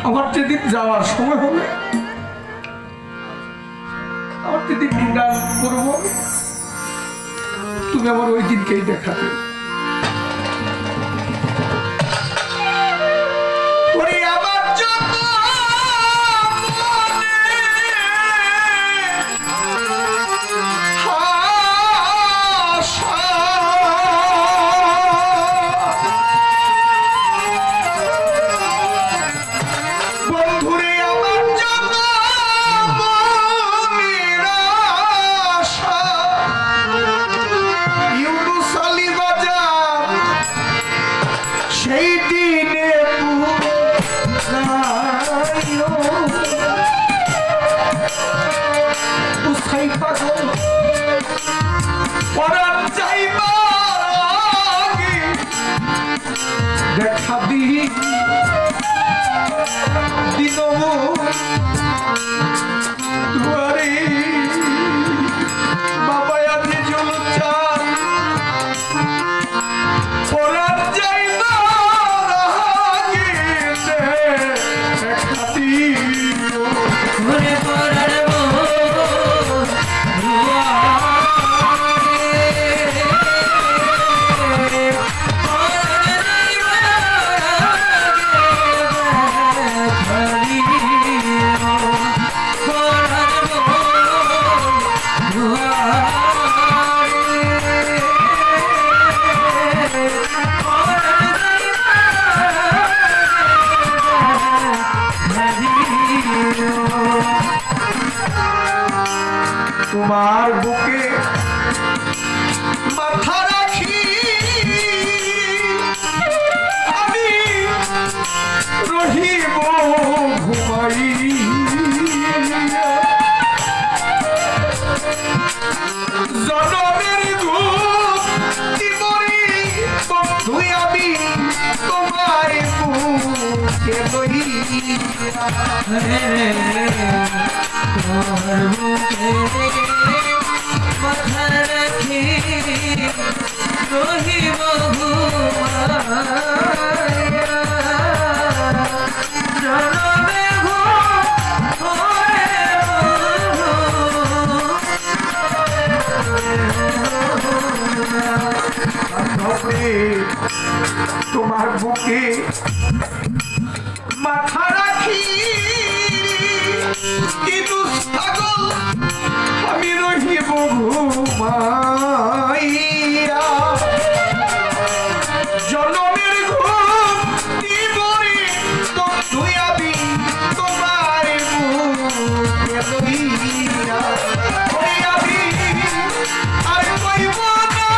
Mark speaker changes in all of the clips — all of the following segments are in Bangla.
Speaker 1: আমার যেদিন যাওয়ার সময় হবে, আমার যেদিন নিদান করবো, তুমি আমার ওই দিনকেই দেখাবে। দেখা দিই দুয়ারে বাবা আজি চল চাল পরার যাই না দেখা দিই তোমার বুকে মাথা রাখি আমি রহিব ঘুমাই জনমের ঘুমরি বন্ধু আমি তোমার বুকে লইয়া মাথা রাখি রহিব তোমার বুকে মাথা রাখি কিন্তু পাগল আমি রহিব ঘুমাইয়া জনমের ঘুম দিবরে তুই আমি তোমার বুকে লইয়া আমি আর কইব না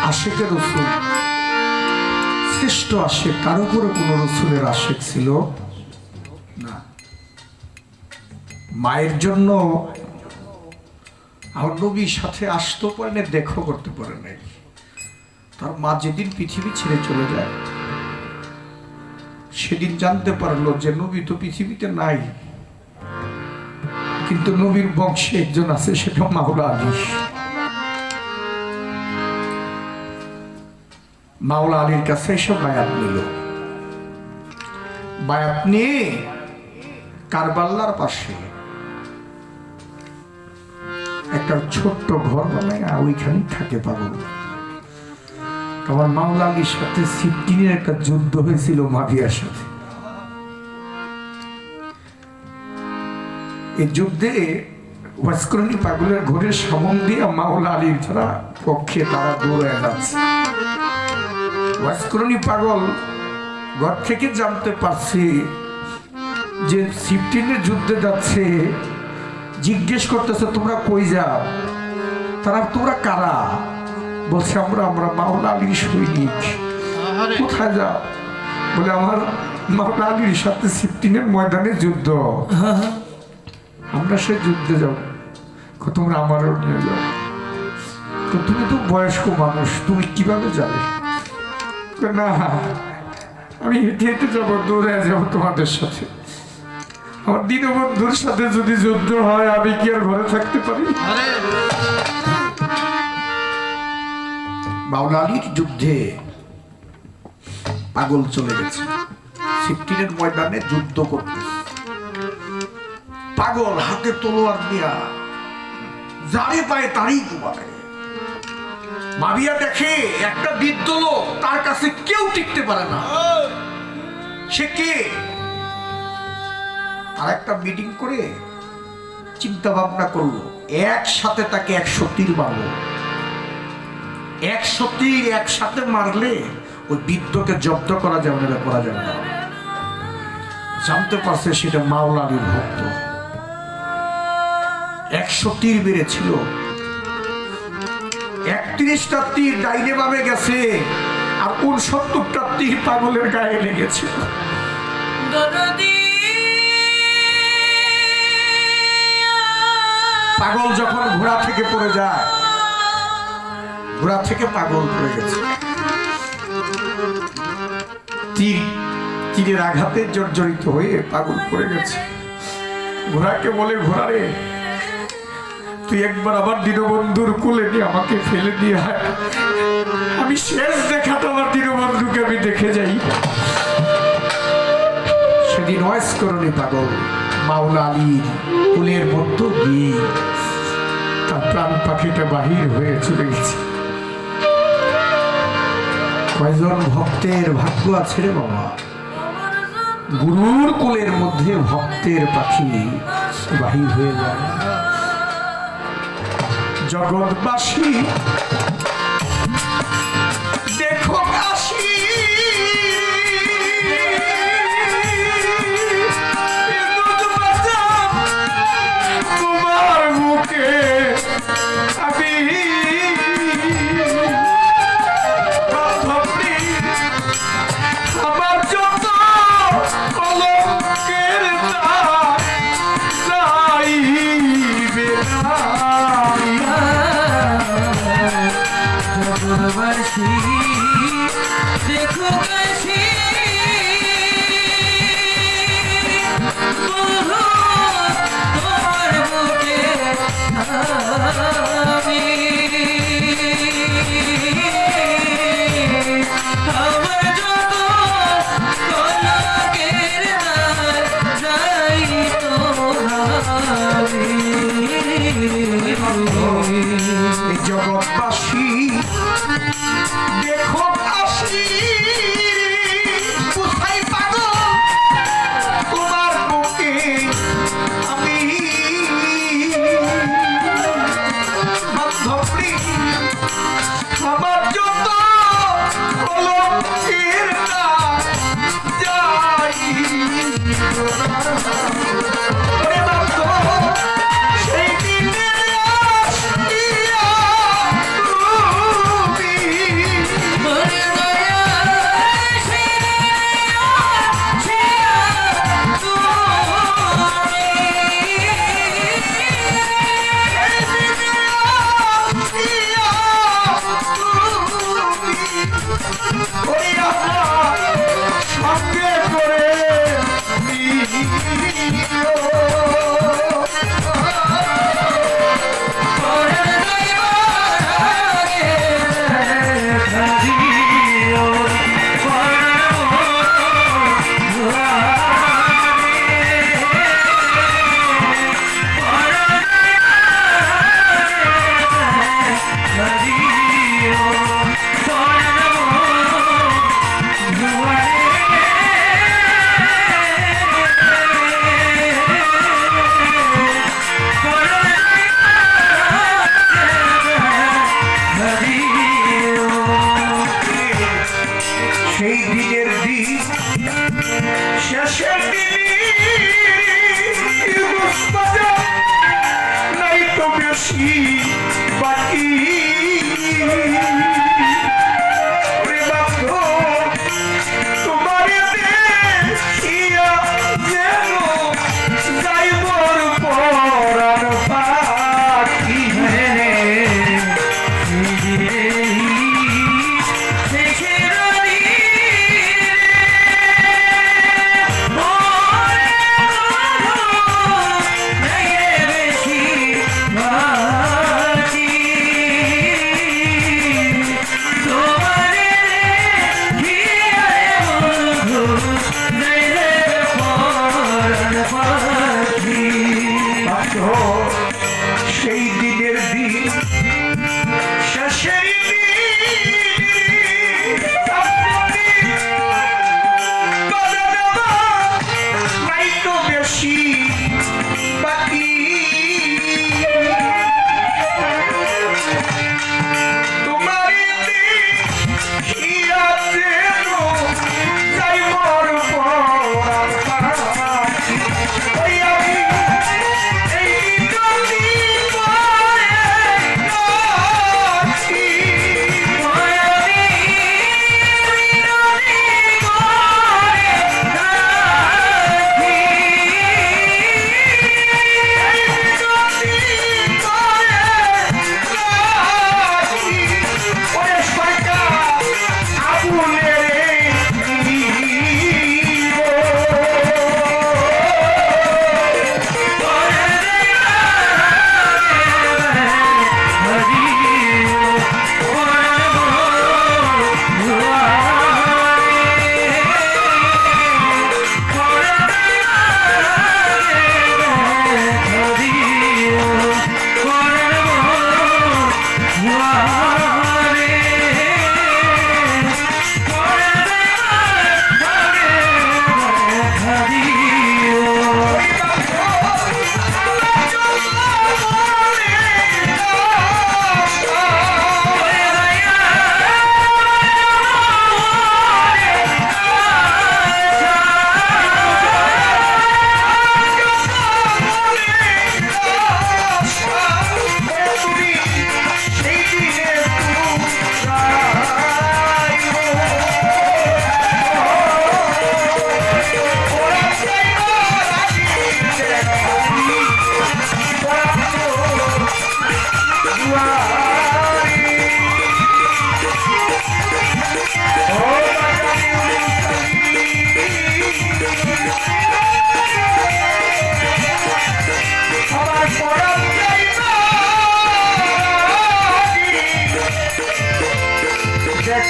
Speaker 1: আশিকের রসুল শ্রেষ্ঠ আশিক, কার উপরে কোন রসুলের আশিক ছিল না। মায়ের জন্য আমার নবীর সাথে আসতে পারে না, দেখা করতে পারে নাই। তার মা যেদিন পৃথিবী ছেড়ে চলে যায় সেদিন জানতে পারলো যে নবী তো পৃথিবীতে নাই, কিন্তু নবীর বংশে একজন আছে, সেটা মাওলা আলী। মাওলা আলীর কাছে এসব বায়াত নিল। বায়াত নিয়ে কারবালার পাশে একটা ছোট্ট ঘর বানায় ওইখানেই থাকে পাগল। আমার মাওলা আলীর সাথে সিফটিনের একটা যুদ্ধ হয়েছিল মাভিয়ার সাথে। এই যুদ্ধে ওয়াসকরণী পাগলের ঘরের সামন দিয়ে মাওলা আলীর যারা পক্ষে তারা দৌড়ে যাচ্ছে। ওয়াসকরণী পাগল ঘর থেকে জানতে পারছে যে সিফটিনের যুদ্ধে যাচ্ছে। জিজ্ঞেস করতেছে তোমরা কই যাও? তারা তোমরা কারা? বলছে আমরা মাওলা আলীর সৈনিক। কোথায় যাও? বলে আমার মাওলা আলীর সাথে সিফটিনের ময়দানে যুদ্ধ, আমরা সে যুদ্ধে যাব। তোমরা আমারও নিয়ে যাও। তুমি তো বয়স্ক মানুষ, তুমি কিভাবে যাবে? না আমি হেঁটে হেঁটে যাবো, দৌড়ে যাবো তোমাদের সাথে। আমার দীনবন্ধুর সাথে যদি যুদ্ধ হয় আমি কি আর ঘরে থাকতে পারি? মাওলা আলীর যুদ্ধে পাগল চলে গেছে, সিফটিনের ময়দানে যুদ্ধ করতে। পাগল হাতে তলোয়ার দিয়া যারে পায় তারই কুমারে। মাবিয়া দেখে একটা বৃদ্ধ লোক, তার কাছে কেউ টিকতে পারে না। সে কে? আর একটা মিটিং করে চিন্তা ভাবনা করলো, একসাথে তাকে 100 তীর মারলো। 100 তীর একসাথে মারলে ওই বৃদ্ধকে জব্দ করা যাবে না, করা যাবে না। জানতে পারছে সেটা মাওলা আলীর ভক্ত। 100 তীর বেড়েছিল, 31টা তীর ডাইনে বামে গেছে আর 69টা তীর পাগলের গায়ে লেগেছে। পাগল যখন ঘোড়া থেকে পড়ে যায়, ঘোড়া থেকে পাগল পড়ে গেছে, তীরের আঘাতে জর্জরিত হয়ে পাগল পড়ে গেছে। ঘোড়াকে বলে, ঘোড়া রে তুই একবার আমার দীনবন্ধুর কোলে নিয়ে আমাকে ফেলে দিয়ে আয়, আমি শেষ দেখাটা আমার দীনবন্ধুকে আমি দেখে যাই। সেদিন ওয়াসকরণী পাগল মাওলা আলীর কোলের মধ্যে গিয়ে তার প্রাণ পাখিটা বাহির হয়ে চলে গেছে। কয়জন ভক্তের ভাগ্য আছে রে বাবা, গুরুর কোলের মধ্যে ভক্তের পাখি বাহির হয়ে যায়। জগৎবাসী দেখো কাশী, তোমার মুখে আমি আমার যত কলঙ্কের যাইবে না।
Speaker 2: জগৎবাসী দেখো কাশী, তোমার বুকে আমি আমার যত কলঙ্কের যাই তো
Speaker 1: জগৎবাসী দেখো কাশী, কোথায় পাগল তোমার বুকে আমি বান্ধবী, আমার যত কলঙ্কের যাই সেই দিনের আসিয়া সঙ্গে করে সেই দিনের দিন শেষের দিনই নাই তো বেশি বাকি ওরে বান্ধব, তোমারে দেখিয়া যেন যাই মোর পরাণ পাখি। সেই দিনের দিন শেষের নাই তো বেশি বাকি তোমার দেখিয়া যেন যাই মোর পরাণ পাখি। ওই আমি এই নদী পায়ে নাচি, ওই আমি এই নদী পায়ে নাচি, এই নদী পায়ে নাচি। ওরে সরকার আবুলে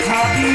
Speaker 1: খাবি